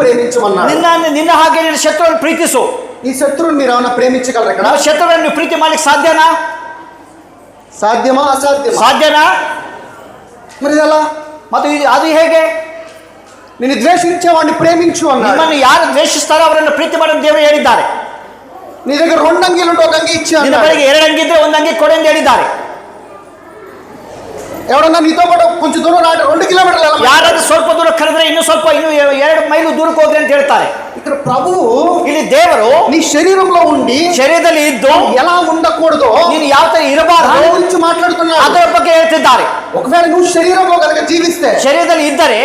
ప్రేమించమన్నాడు. ನಿನ್ನ ಹಾಗೆ ನಿನ್ನ ಶತ್ರುವನ್ನು ಪ್ರೀತಿಸು. ఈ శత్రువుని మీరు ఏమైనా ప్రేమించగలరా? ఇక్కడ ನಾವು ಶತ್ರುವನ್ನು ಪ್ರೀತಿ ಮಾಡ್ಲಿಕ್ಕೆ ಸಾಧ್ಯನಾ? సాధ్యమా అసాధ్యమా? ಸಾಧ್ಯನಾ? మరి ఎలా? ಮತ್ತು ಅದು ಹೇಗೆ? నిన్ను ద్వేషించేవాడిని ప్రేమించు అన్నాడు. ನಿಮ್ಮನ್ನು ಯಾರು ದ್ವೇಷಿಸ್ತಾರೋ ಅವರನ್ನು ಪ್ರೀತಿ ಮಾಡಲು ದೇವರು ಹೇಳಿದ್ದಾರೆ. నీ దగ్గర 2 అంగీలు ఉంటే 1 అంగీ ఇచ్చి ನಿನ್ನ అన్నాడు. ಬಳಿಗೆ 2 ಅಂಗಿ ಇದ್ರೆ 1 ಅಂಗಿ ಕೊಡು ಎಂದು ಹೇಳಿದ್ದಾರೆ. ఎవడన్నా నీతో పాటు కొంచెం దూరం రాడు 2 కిలోమీటర్లు వెళ్ళమని. ಯಾರಾದ್ರೂ ಸ್ವಲ್ಪ ದೂರ ಕರೆದ್ರೆ ಇನ್ನು 2 ಮೈಲು ದೂರಕ್ಕೆ ಹೋಗ್ರಿ ಅಂತ ಹೇಳ್ತಾರೆ. ఇక్కడ ప్రభువు ಇಲ್ಲಿ ದೇವರು నీ శరీరంలో ఉండి ಶರೀರದಲ್ಲಿ ಇದ್ದು ఎలా ఉండకూడదో ನೀನು ಯಾವ ತರ ಇರಬಾರದು దాని గురించి మాట్లాడుతున్నాడు. ಅದರ ಬಗ್ಗೆ ಹೇಳ್ತಿದ್ದಾರೆ. ఒకవేళ నువ్వు శరీరంలో కనుక జీవిస్తే ಶರೀರದಲ್ಲಿ ಇದ್ದರೆ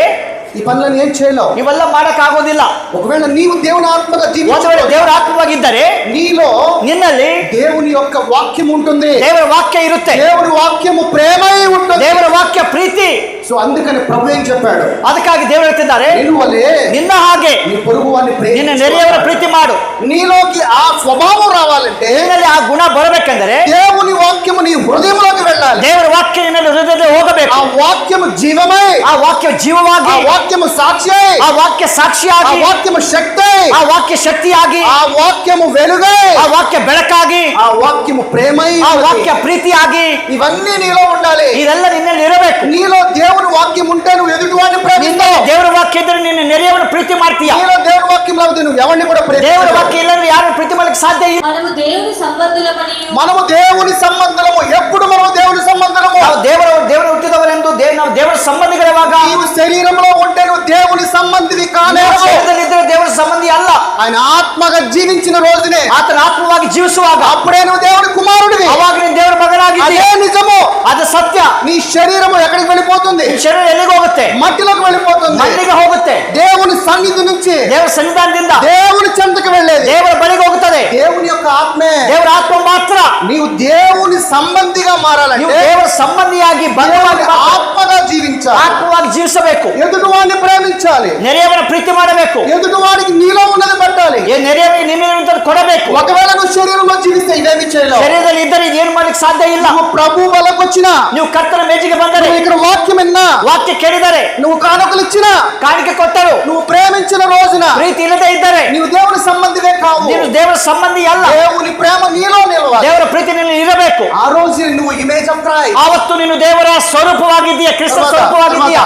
ఈ పనులను ఏం చేయలేవు. ಇವೆಲ್ಲ ಮಾಡಕ್ ಆಗೋದಿಲ್ಲ. ఒకవేళ నీవు దేవుని ఆత్మగా ಒಂದು ವೇಳೆ జీవించు, ದೇವರ ಆತ್ಮವಾಗಿದ್ದರೆ నీలో ನಿನ್ನಲ್ಲಿ దేవుని యొక్క వాక్యం ఉంటుంది. ದೇವರ ವಾಕ್ಯ ಇರುತ್ತೆ. దేవుని వాక్యము ప్రేమై ఉంటుంది. ದೇವರ ವಾಕ್ಯ ಪ್ರೀತಿ. సో అందుకని ప్రభు ఏం చెప్పాడు? ಅದಕ್ಕಾಗಿ ದೇವರು ಹೇಳ್ತಿದ್ದಾರೆ, నిన్ను వలే ನಿನ್ನ ಹಾಗೆ నీ పొరుగువాని ನಿನ್ನ ప్రేమించు. ನೆರೆಯವರ ಪ್ರೀತಿ ಮಾಡು. నీలోకి ఆ స్వభావం రావాలంటే ನಿನ್ನಲ್ಲಿ ಆ ಗುಣ ಬರಬೇಕೆಂದರೆ దేవుని వాక్యము నీ హృదయంలోకి వెళ్ళాలి. ದೇವರ ವಾಕ್ಯ ನಿನ್ನಲ್ಲಿ ಹೃದಯದಲ್ಲಿ ಹೋಗಬೇಕು. ఆ వాక్యము జీవమై, ಆ ವಾಕ್ಯ ಜೀವವಾಗಿ, ఆ వాక్యము సాక్షి, ಆ ವಾಕ್ಯ ఆ ಸಾಕ್ಷಿಯಾಗಿ, వాక్యము శక్తి, ಆ ವಾಕ್ಯ ಶಕ್ತಿಯಾಗಿ, ఆ వాక్యము వెలుగై, ಆ ವಾಕ್ಯ ಬೆಳಕಾಗಿ, ఆ వాక్యము ప్రేమై, ಆ ವಾಕ್ಯ ಪ್ರೀತಿಯಾಗಿ, ఇవన్నీ నీలో ఉండాలి. ಇದೆಲ್ಲ ನಿನ್ನಲ್ಲಿ ಇರಬೇಕು. నీలో దేవుని వాక్యం ఉంటే నువ్వు ఎదుటివాడిని ನಿನ್ನಲ್ಲಿ ప్రేమిస్తావు. ದೇವರ ವಾಕ್ಯ ಇದ್ದರೆ ನಿನ್ನ ನೆರೆಯವನ ಪ್ರೀತಿ ಮಾಡ್ತೀಯ. నీలో దేవుని వాక్యం లేకపోతే నువ్వు ఎవరిని కూడా ದೇವರ ప్రేమించవు. ವಾಕ್ಯ ಇಲ್ಲಂದ್ರೆ ಯಾರು ಪ್ರೀತಿ ಮಾಡಲಿಕ್ಕೆ ಸಾಧ್ಯ ಇಲ್ಲ. మనము దేవుని సంబంధులమనియు మనము దేవుని సంబంధము. ఎప్పుడు మనము దేవుని సంబంధము? ನಾವು ದೇವರ ಹುಟ್ಟಿದವರೆಂದು ನಾವು ದೇವರ ಸಂಬಂಧಿಗಳಿರುವಾಗ, నీవు శరీరంలో ఉంటే నువ్వు దేవుని సంబంధివి కాలేవు. ಶರೀರದಲ್ಲಿದ್ದರೆ ದೇವರ ಸಂಬಂಧಿ ಅಲ್ಲ. ఆయన ఆత్మగా జీవించిన రోజునే ಆತನ ಆತ್ಮವಾಗಿ ಜೀವಿಸುವಾಗ అప్పుడే నువ్వు దేవుని కుమారుడివి. ಅವಾಗ ನೀನು ದೇವರ ಮಗನಾಗಿದ್ದೀಯ. అదే నిజము. ಅದು ಸತ್ಯ. నీ శరీరము ఎక్కడికి వెళ్ళిపోతుంది? ನಿನ್ನ ಶರೀರ ಎಲ್ಲಿಗೆ ಹೋಗುತ್ತೆ? మట్టిలోకి వెళ్ళిపోతుంది. ಮಣ್ಣಿಗೆ ಹೋಗುತ್ತೆ. దేవుని సన్నిధి నుంచి ದೇವರ ಸನ್ನಿಧಾನದಿಂದ దేవుని చెంతకు వెళ్ళేది ದೇವರ ಬಳಿಗೆ ಹೋಗುತ್ತದೆ. దేవుని యొక్క ఆత్మే. ದೇವರ ಆತ್ಮ ಮಾತ್ರ. నీవు దేవుని సంబంధిగా ನೀವು మారాలంటే ದೇವರ ಸಂಬಂಧಿಯಾಗಿ దేవుని ಭಗವಂತ ఆత్మగా జీవించాలి. ಆತ್ಮವಾಗಿ ಜೀವಿಸಬೇಕು. ఎదుటివాడిని ప్రేమించాలి. ನೆರೆಯವರ ಪ್ರೀತಿ ಮಾಡಬೇಕು. ఎదుటివాడికి నీలో ఉన్నది పెట్టాలి. ನೆರೆಯವರಿಗೆ ನಿನ್ನ ಕೊಡಬೇಕು. ఒకవేళ నువ్వు శరీరంలో జీవిస్తే ఇదేమి చేయలేవు. ಶರೀರದಲ್ಲಿ ಇದ್ದರೆ ಏನು ಮಾಡ್ಲಿಕ್ಕೆ ಸಾಧ್ಯ ಇಲ್ಲ. నువ్వు ప్రభు బలకు వచ్చినా, ನೀವು ಕರ್ತನ ಮೇಜಿಗೆ ಬಂದರೆ, నువ్వు ఇక్కడ వాక్యం విన్నా, ವಾಕ್ಯ ಕೇಳಿದರೆ, నువ్వు కానుకలు ఇచ్చినా, ಕಾಣಿಕೆ ಕೊಟ್ಟರು, నువ్వు ప్రేమించిన రోజున ಪ್ರೀತಿ ಇಲ್ಲದೆ ಇದ್ದರೆ నీవు దేవుని సంబంధివే కావు. ನೀನು ದೇವರ ಸಂಬಂಧಿ ಅಲ್ಲ. దేవుని ప్రేమ నీలో నిలవాలి. ದೇವರ ಪ್ರೀತಿ ನಿನ್ನಲ್ಲಿ ಇರಬೇಕು. ఆ రోజు నువ్వు ఇమేజ్ ఆఫ్ క్రైస్ట్. ಆವತ್ತು ನೀನು ದೇವರ ಸ್ವರೂಪವಾಗಿದ್ದೀಯ, ಕ್ರಿಸ್ತ ಸ್ವರೂಪವಾಗಿದ್ದೀಯ.